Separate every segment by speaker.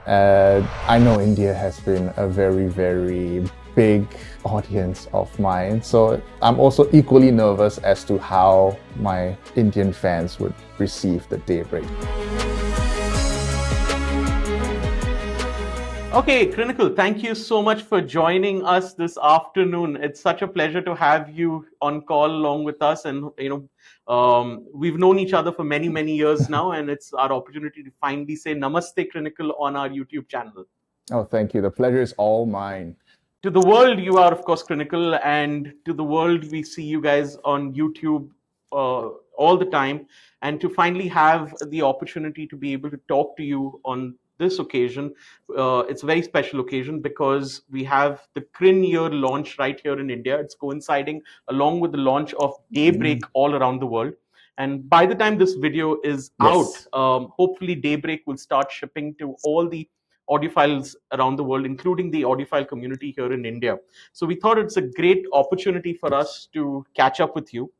Speaker 1: I know India has been a very, very big audience of mine, so I'm also equally nervous as to how my Indian fans would receive the Daybreak.
Speaker 2: Okay, Crinacle, thank you so much for joining us this afternoon. It's such a pleasure to have you on call along with us. And, we've known each other for many, many years now, and it's our opportunity to finally say Namaste, Crinacle, on our YouTube channel.
Speaker 1: Oh, thank you. The pleasure is all mine.
Speaker 2: To the world, you are, of course, Crinacle, and to the world, we see you guys on YouTube all the time. And to finally have the opportunity to be able to talk to you on this occasion, it's a very special occasion because we have the Crinear launch right here in India. It's coinciding along with the launch of Daybreak all around the world. And by the time this video is
Speaker 1: Yes.
Speaker 2: out, hopefully Daybreak will start shipping to all the audiophiles around the world, including the audiophile community here in India. So we thought it's a great opportunity for us to catch up with you,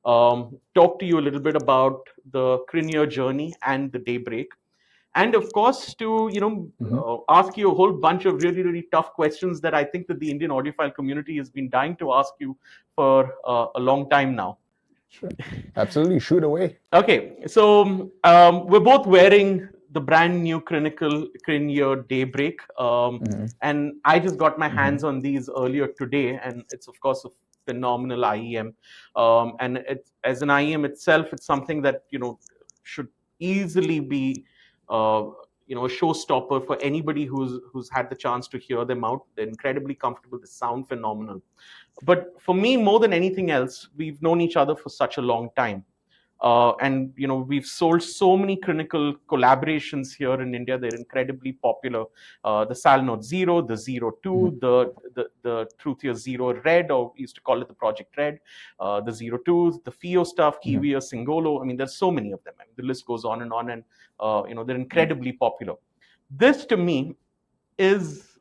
Speaker 2: talk to you a little bit about the Crinear journey and the Daybreak, and of course to ask you a whole bunch of really really tough questions that I think that the Indian audiophile community has been dying to ask you for a long time now.
Speaker 1: Sure. Absolutely. Shoot away.
Speaker 2: Okay, so we're both wearing the brand new Crinear Daybreak, and I just got my hands on these earlier today, and it's of course a phenomenal IEM, and it, as an IEM itself, it's something that should easily be a showstopper for anybody who's had the chance to hear them out. They're incredibly comfortable. They sound phenomenal. But for me, more than anything else, we've known each other for such a long time. And we've sold so many Crinacle collaborations here in India. They're incredibly popular. The Salnote Zero, the Zero 2, the Truthier Zero Red, or we used to call it the Project Red, the Zero 2, the FIO stuff, Kiwier, Singolo. I mean, there's so many of them. I mean, the list goes on, and they're incredibly popular. This, to me, is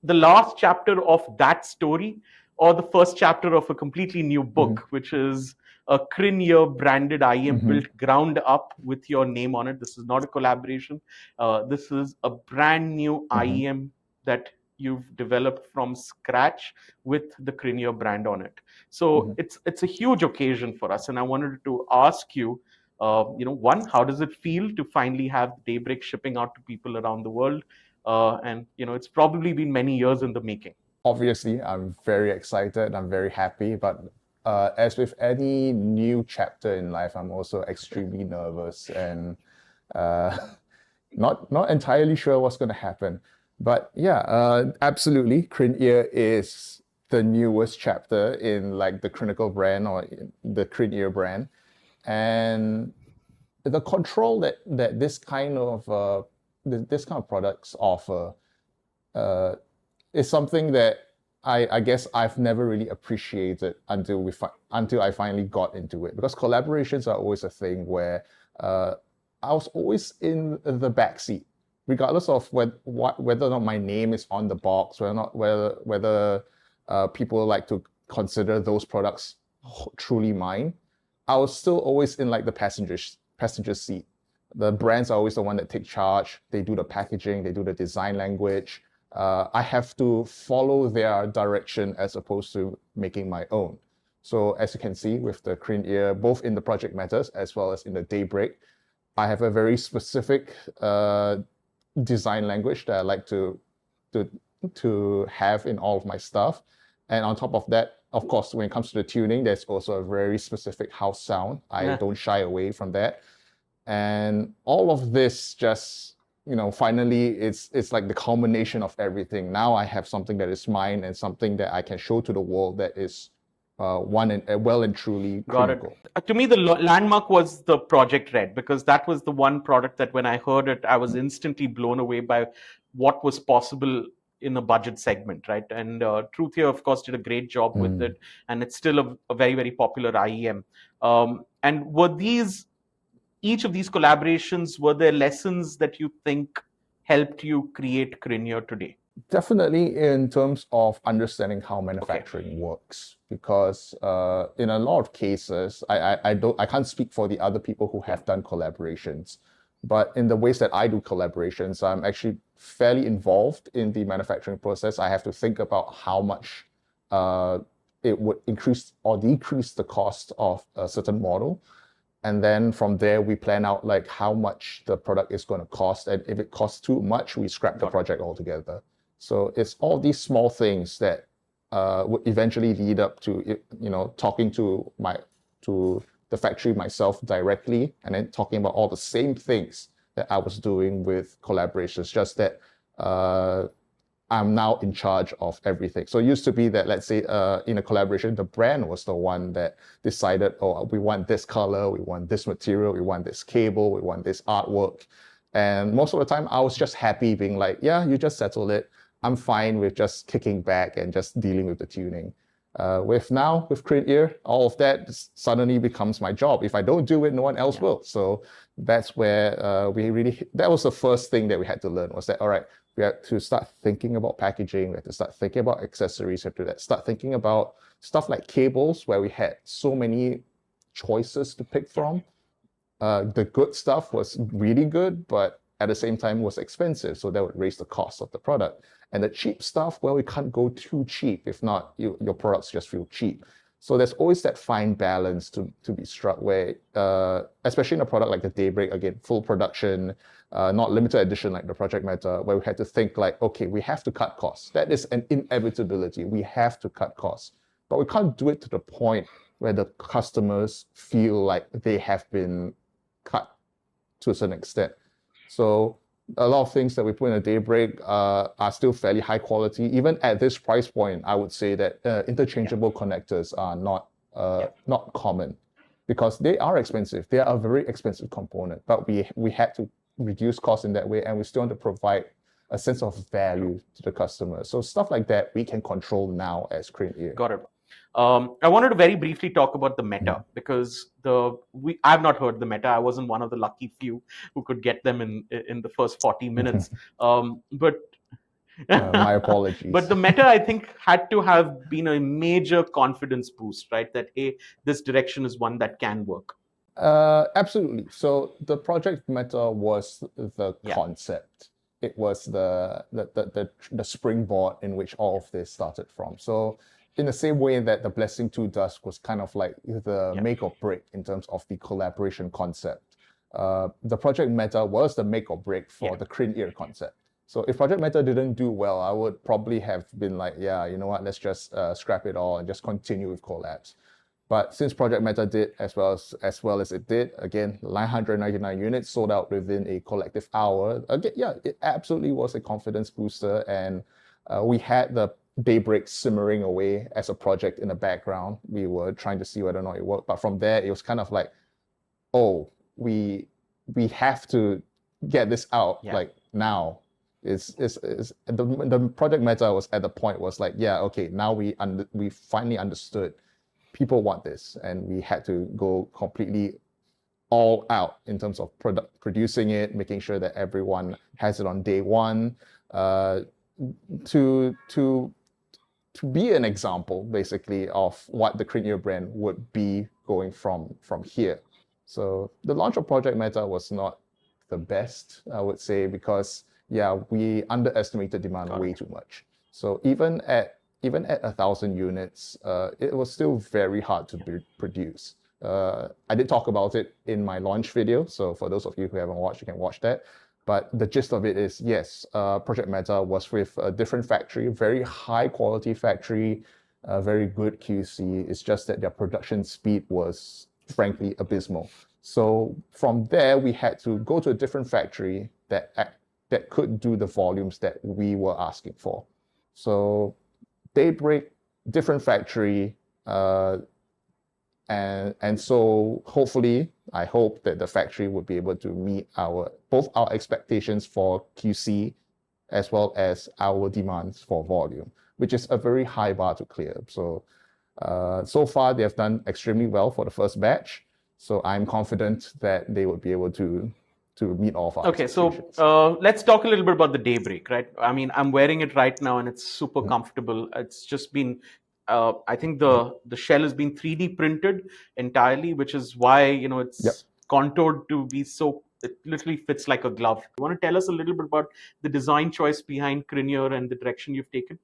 Speaker 2: the last chapter of that story, or the first chapter of a completely new book, which is a Crinear branded IEM built ground up with your name on it. This is not a collaboration. This is a brand new IEM that you've developed from scratch with the Crinear brand on it. So it's a huge occasion for us, and I wanted to ask you, one, how does it feel to finally have Daybreak shipping out to people around the world? And it's probably been many years in the making.
Speaker 1: Obviously, I'm very excited. I'm very happy, but as with any new chapter in life, I'm also extremely nervous and not entirely sure what's going to happen. But yeah, absolutely, Crinear is the newest chapter in like the Crinacle brand or the Crinear brand, and the control that this kind of products offer is something that I guess I've never really appreciated until I finally got into it, because collaborations are always a thing where I was always in the backseat, regardless of whether or not my name is on the box, whether people like to consider those products truly mine. I was still always in like the passenger seat. The brands are always the one that take charge. They do the packaging, they do the design language. I have to follow their direction as opposed to making my own. So as you can see with the Crinear, both in the project matters as well as in the Daybreak, I have a very specific design language that I like to have in all of my stuff. And on top of that, of course, when it comes to the tuning, there's also a very specific house sound. I don't shy away from that. And all of this just, finally, it's like the culmination of everything. Now I have something that is mine and something that I can show to the world that is well and truly Crinacle.
Speaker 2: To me, the landmark was the Project Red, because that was the one product that when I heard it, I was instantly blown away by what was possible in a budget segment, right? And Truthier, of course, did a great job with it, and it's still a very, very popular IEM. And were each of these collaborations, were there lessons that you think helped you create Crinear today?
Speaker 1: Definitely in terms of understanding how manufacturing works, because in a lot of cases, I can't speak for the other people who have done collaborations, But in the ways that I do collaborations, I'm actually fairly involved in the manufacturing process. I have to think about how much it would increase or decrease the cost of a certain model. And then from there, we plan out like how much the product is going to cost. And if it costs too much, we scrap the project altogether. So it's all these small things that would eventually lead up to, talking to the factory myself directly, and then talking about all the same things that I was doing with collaborations, just that I'm now in charge of everything. So it used to be that, let's say, in a collaboration, the brand was the one that decided, oh, we want this color, we want this material, we want this cable, we want this artwork. And most of the time, I was just happy being like, yeah, you just settled it. I'm fine with just kicking back and just dealing with the tuning. With Crinear, all of that suddenly becomes my job. If I don't do it, no one else will. So that's where that was the first thing that we had to learn, was that, all right, we had to start thinking about packaging, we had to start thinking about accessories, we had to start thinking about stuff like cables, where we had so many choices to pick from. The good stuff was really good, but at the same time was expensive, so that would raise the cost of the product. And the cheap stuff, well, we can't go too cheap. If not, your products just feel cheap. So there's always that fine balance to be struck where, especially in a product like the Daybreak, again, full production, not limited edition like the Project Meta, where we had to think like, okay, we have to cut costs. That is an inevitability. We have to cut costs. But we can't do it to the point where the customers feel like they have been cut to a certain extent. So a lot of things that we put in a Daybreak are still fairly high quality. Even at this price point, I would say that interchangeable connectors are not common, because they are expensive. They are a very expensive component, but we had to reduce costs in that way, and we still want to provide a sense of value to the customer. So stuff like that we can control now as Crinear.
Speaker 2: Got it. I wanted to very briefly talk about the meta, because I've not heard the meta. I wasn't one of the lucky few who could get them in the first 40 minutes. But
Speaker 1: my apologies.
Speaker 2: But the meta, I think, had to have been a major confidence boost, right? That, hey, this direction is one that can work.
Speaker 1: Absolutely. So the project meta was the concept. It was the springboard in which all of this started from. So in the same way that the Blessing 2 Dusk was kind of like the make or break in terms of the collaboration concept, the project meta was the make or break for the Crinear concept. So if Project Meta didn't do well, I would probably have been like, yeah, you know what, let's just scrap it all and just continue with collabs. But since Project Meta did as well as it did, again, 999 units sold out within a collective hour. Again, yeah, it absolutely was a confidence booster, and we had the Daybreak simmering away as a project in the background. We were trying to see whether or not it worked, but from there it was kind of like, oh, we have to get this out like now. The project meta was at the point was like, yeah, okay, now we finally understood people want this, and we had to go completely all out in terms of producing it, making sure that everyone has it on day one, to be an example basically of what the Crinear brand would be going from here. So the launch of Project Meta was not the best, I would say, because we underestimated demand way too much. So even at 1,000 units, it was still very hard to produce. I did talk about it in my launch video, so for those of you who haven't watched, you can watch that. But the gist of it is, yes, Project Meta was with a different factory, very high quality factory, very good QC. It's just that their production speed was frankly abysmal. So from there, we had to go to a different factory that could do the volumes that we were asking for. So Daybreak, different factory, and so hopefully, I hope that the factory would be able to meet both our expectations for QC as well as our demands for volume, which is a very high bar to clear. So so far they have done extremely well for the first batch. So I'm confident that they would be able to meet all of our expectations.
Speaker 2: So let's talk a little bit about the Daybreak, right? I mean, I'm wearing it right now and it's super comfortable. It's just been, I think the shell has been 3D printed entirely, which is why, it's contoured to be so It literally fits like a glove. You want to tell us a little bit about the design choice behind Crinear and the direction you've taken?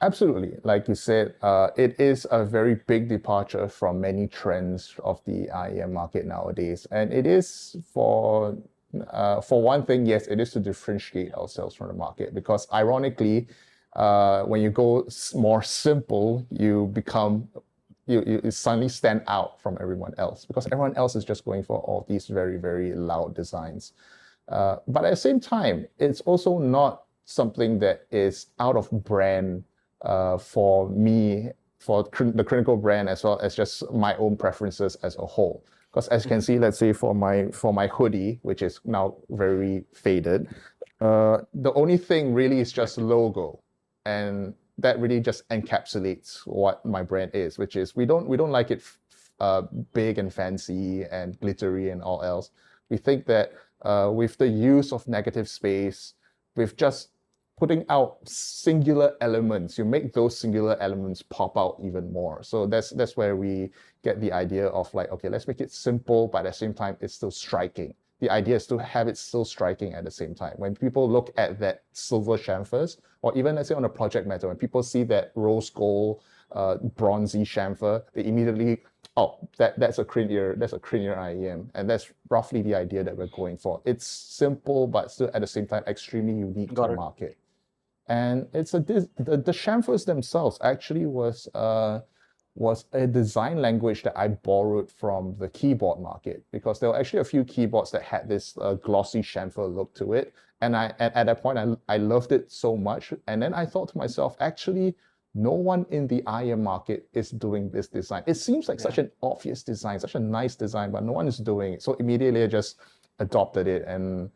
Speaker 1: Absolutely. Like you said, it is a very big departure from many trends of the IEM market nowadays. And it is for one thing, yes, it is to differentiate ourselves from the market because ironically, when you go more simple, you suddenly stand out from everyone else because everyone else is just going for all these very, very loud designs. But at the same time, it's also not something that is out of brand for me, for the Crinacle brand, as well as just my own preferences as a whole. Because as you can see, let's say for my hoodie, which is now very faded, the only thing really is just logo, and that really just encapsulates what my brand is, which is we don't like it big and fancy and glittery and all else. We think that with the use of negative space, with just putting out singular elements, you make those singular elements pop out even more. So that's where we get the idea of like, okay, let's make it simple, but at the same time, it's still striking. The idea is to have it still striking at the same time. When people look at that silver chamfers, or even let's say on a project matter, when people see that rose gold, bronzy chamfer, they immediately, oh, that's a Crinear IEM, and that's roughly the idea that we're going for. It's simple, but still at the same time extremely unique to the market. And it's the chamfers themselves actually was a design language that I borrowed from the keyboard market because there were actually a few keyboards that had this glossy chamfer look to it. And at that point, I loved it so much. And then I thought to myself, actually, no one in the IEM market is doing this design. It seems like such an obvious design, such a nice design, but no one is doing it. So immediately I just adopted it and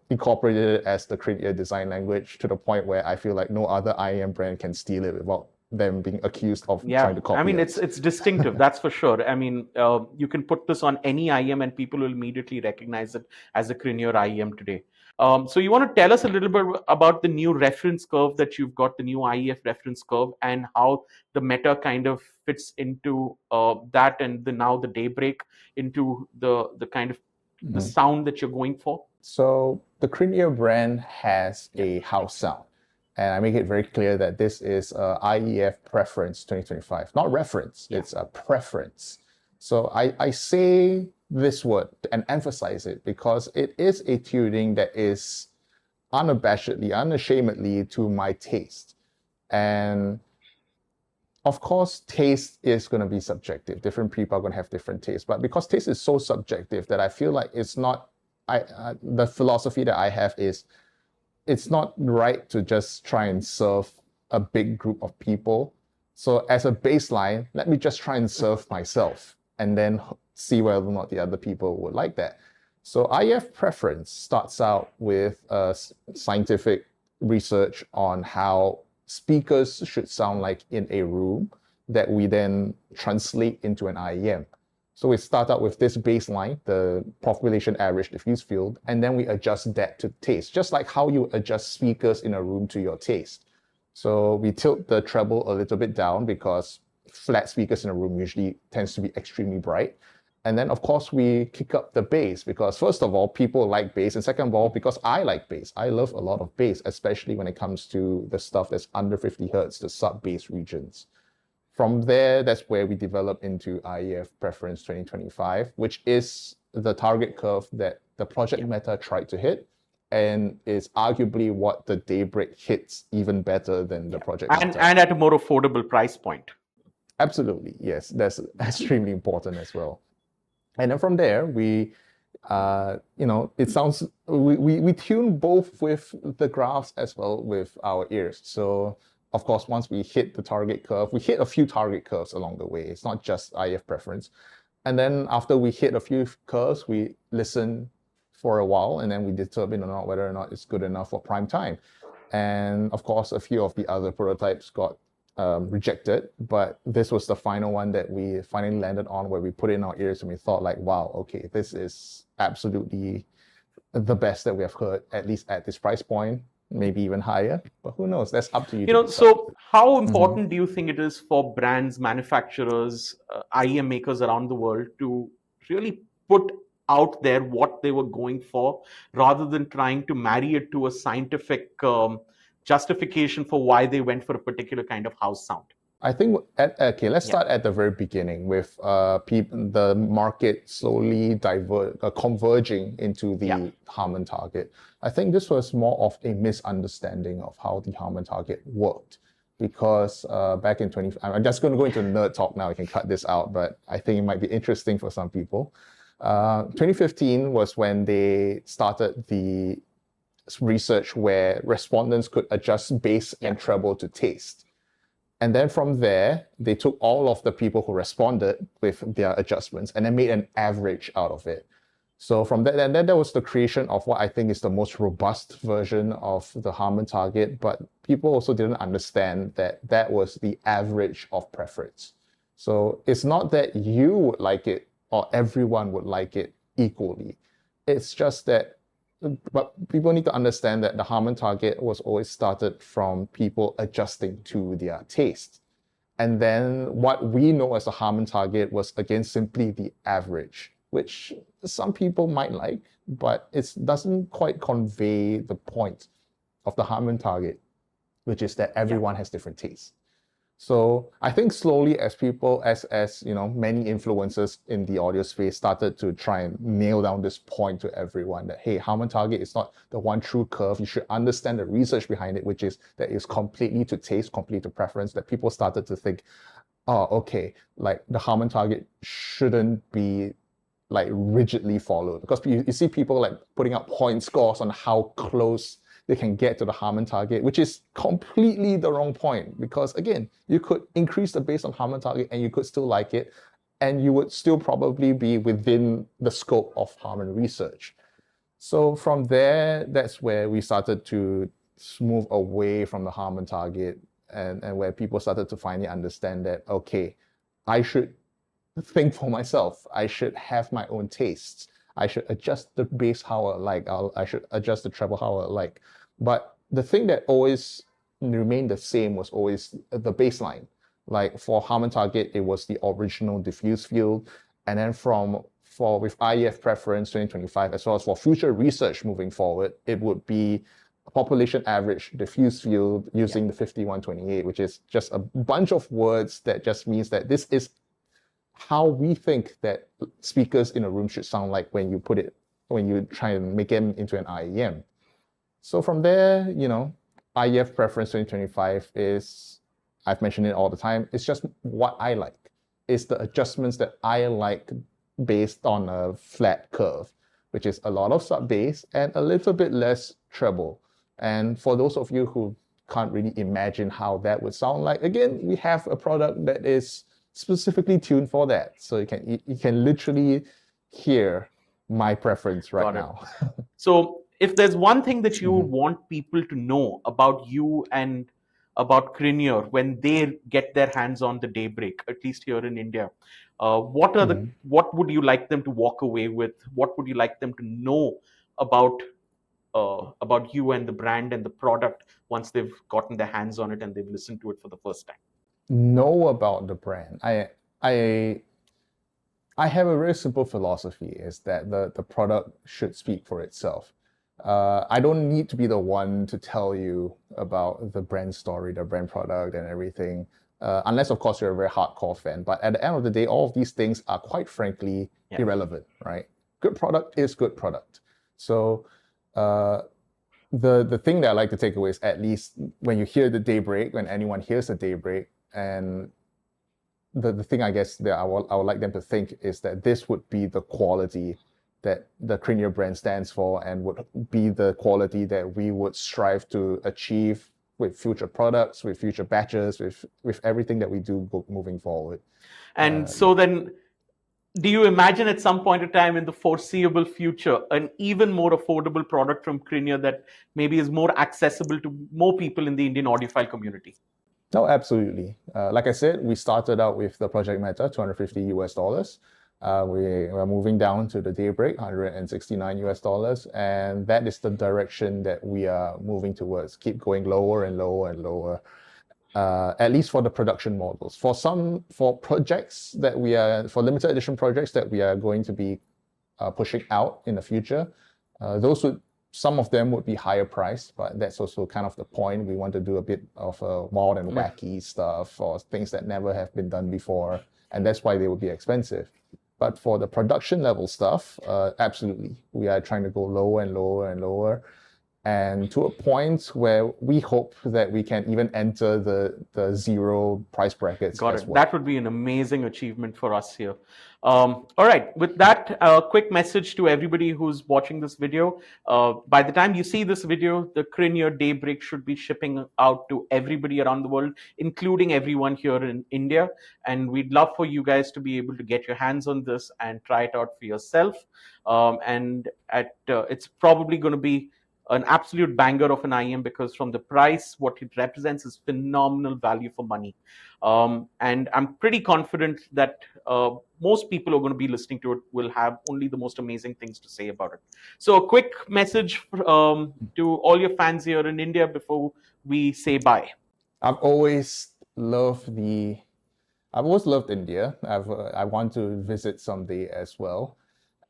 Speaker 1: incorporated it as the Crinear design language to the point where I feel like no other IEM brand can steal it without them being accused of trying to copy.
Speaker 2: I mean, it's distinctive, that's for sure. I mean, you can put this on any IEM and people will immediately recognize it as a Crinear IEM today. So you want to tell us a little bit about the new reference curve that you've got, the new IEF reference curve, and how the meta kind of fits into that, and now the Daybreak into the kind of the sound that you're going for?
Speaker 1: So the Crinear brand has a house sound. And I make it very clear that this is IEF preference 2025, not reference, it's a preference. So I say this word and emphasize it because it is a tuning that is unashamedly to my taste. And of course, taste is going to be subjective. Different people are going to have different tastes. But because taste is so subjective that I feel like it's not, the philosophy that I have is, it's not right to just try and serve a big group of people. So as a baseline, let me just try and serve myself and then see whether or not the other people would like that. So IEF preference starts out with scientific research on how speakers should sound like in a room that we then translate into an IEM. So we start out with this baseline, the population average diffuse field, and then we adjust that to taste, just like how you adjust speakers in a room to your taste. So we tilt the treble a little bit down because flat speakers in a room usually tends to be extremely bright. And then, of course, we kick up the bass because, first of all, people like bass. And second of all, because I like bass. I love a lot of bass, especially when it comes to the stuff that's under 50 hertz, the sub-bass regions. From there, that's where we develop into IEF Preference 2025, which is the target curve that the Project Meta tried to hit and is arguably what the Daybreak hits even better than the Project Meta.
Speaker 2: And at a more affordable price point.
Speaker 1: Absolutely, yes. That's extremely important as well. And then from there, we it sounds, we tune both with the graphs as well with our ears. So of course, once we hit the target curve, we hit a few target curves along the way. It's not just IEF preference. And then after we hit a few curves, we listen for a while, and then we determine whether or not it's good enough for prime time. And of course, a few of the other prototypes got rejected, but this was the final one that we finally landed on, where we put it in our ears and we thought like, wow, okay, this is absolutely the best that we have heard, at least at this price point. Maybe even higher, but who knows? That's up to you.
Speaker 2: So how important do you think it is for brands, manufacturers, IEM makers around the world to really put out there what they were going for, rather than trying to marry it to a scientific justification for why they went for a particular kind of house sound.
Speaker 1: I think let's start at the very beginning with the market slowly converging into the Harman target. I think this was more of a misunderstanding of how the Harman target worked, because back in I'm just going to go into nerd talk now. You can cut this out, but I think it might be interesting for some people. 2015 was when they started the research where respondents could adjust bass and treble to taste. And then from there, they took all of the people who responded with their adjustments and then made an average out of it. So from that, and then there was the creation of what I think is the most robust version of the Harman target, but people also didn't understand that that was the average of preference. So it's not that you would like it or everyone would like it equally. It's just that, but people need to understand that the Harman target was always started from people adjusting to their taste. And then what we know as a Harman target was, again, simply the average, which some people might like, but it doesn't quite convey the point of the Harman target, which is that everyone has different tastes. So I think slowly as people, as many influencers in the audio space started to try and nail down this point to everyone that, hey, Harman target is not the one true curve. You should understand the research behind it, which is that it's completely to taste, completely to preference, that people started to think, oh, okay, like the Harman target shouldn't be like rigidly followed, because you see people like putting up point scores on how close they can get to the Harman target, which is completely the wrong point, because again, you could increase the bass on Harman target and you could still like it, and you would still probably be within the scope of Harman research. So from there, that's where we started to move away from the Harman target, and where people started to finally understand that, okay, I should think for myself. I should have my own tastes. I should adjust the bass how I like. I should adjust the treble how I like. But the thing that always remained the same was always the baseline. Like for Harman target, it was the original diffuse field. And then with IEF preference 2025, as well as for future research moving forward, it would be a population average diffuse field using the 5128, which is just a bunch of words that just means that this is how we think that speakers in a room should sound like when you try and make them into an IEM. So from there, IEF preference 2025 is, I've mentioned it all the time, it's just what I like. It's the adjustments that I like based on a flat curve, which is a lot of sub bass and a little bit less treble. And for those of you who can't really imagine how that would sound like, again, we have a product that is specifically tuned for that. So you can literally hear my preference right now.
Speaker 2: So if there's one thing that you want people to know about you and about Crinear when they get their hands on the Daybreak, at least here in India, what would you like them to walk away with? What would you like them to know about you and the brand and the product once they've gotten their hands on it and they've listened to it for the first time?
Speaker 1: Know about the brand. I have a very simple philosophy, is that the product should speak for itself. I don't need to be the one to tell you about the brand story, the brand product and everything, unless of course you're a very hardcore fan. But at the end of the day, all of these things are quite frankly irrelevant, right? Good product is good product. So the thing that I like to take away is, at least when you hear the Daybreak, when anyone hears the Daybreak, and the thing I guess that I would like them to think is that this would be the quality that the Crinear brand stands for, and would be the quality that we would strive to achieve with future products, with future batches, with everything that we do moving forward.
Speaker 2: And so then, do you imagine at some point in time in the foreseeable future an even more affordable product from Crinear that maybe is more accessible to more people in the Indian audiophile community?
Speaker 1: No, absolutely. Like I said, we started out with the Project Meta, $250. We're moving down to the Daybreak, $169, and that is the direction that we are moving towards. Keep going lower and lower and lower, at least for the production models. For limited edition projects that we are going to be pushing out in the future. Some of them would be higher priced, but that's also kind of the point. We want to do a bit of wild and wacky stuff or things that never have been done before, and that's why they would be expensive. But for the production level stuff, absolutely, we are trying to go lower and lower and lower, and to a point where we hope that we can even enter the zero price brackets
Speaker 2: Got
Speaker 1: as
Speaker 2: it.
Speaker 1: well.
Speaker 2: That would be an amazing achievement for us here. All right. With that, quick message to everybody who's watching this video. By the time you see this video, the Crinear Daybreak should be shipping out to everybody around the world, including everyone here in India. And we'd love for you guys to be able to get your hands on this and try it out for yourself. It's probably going to be an absolute banger of an IEM, because from the price, what it represents is phenomenal value for money. And I'm pretty confident that most people who are going to be listening to it will have only the most amazing things to say about it. So a quick message to all your fans here in India before we say bye.
Speaker 1: I've always loved India. I want to visit someday as well.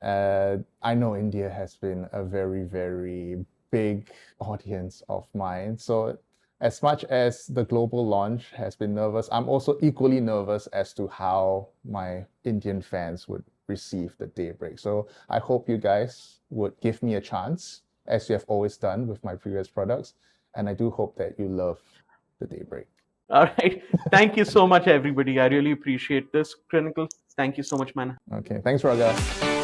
Speaker 1: I know India has been a very, very big audience of mine. So as much as the global launch has been nervous, I'm also equally nervous as to how my Indian fans would receive the Daybreak. So I hope you guys would give me a chance, as you have always done with my previous products. And I do hope that you love the Daybreak.
Speaker 2: All right. Thank you so much, everybody. I really appreciate this, Crinacle. Thank you so much, man.
Speaker 1: Okay. Thanks, Raghav.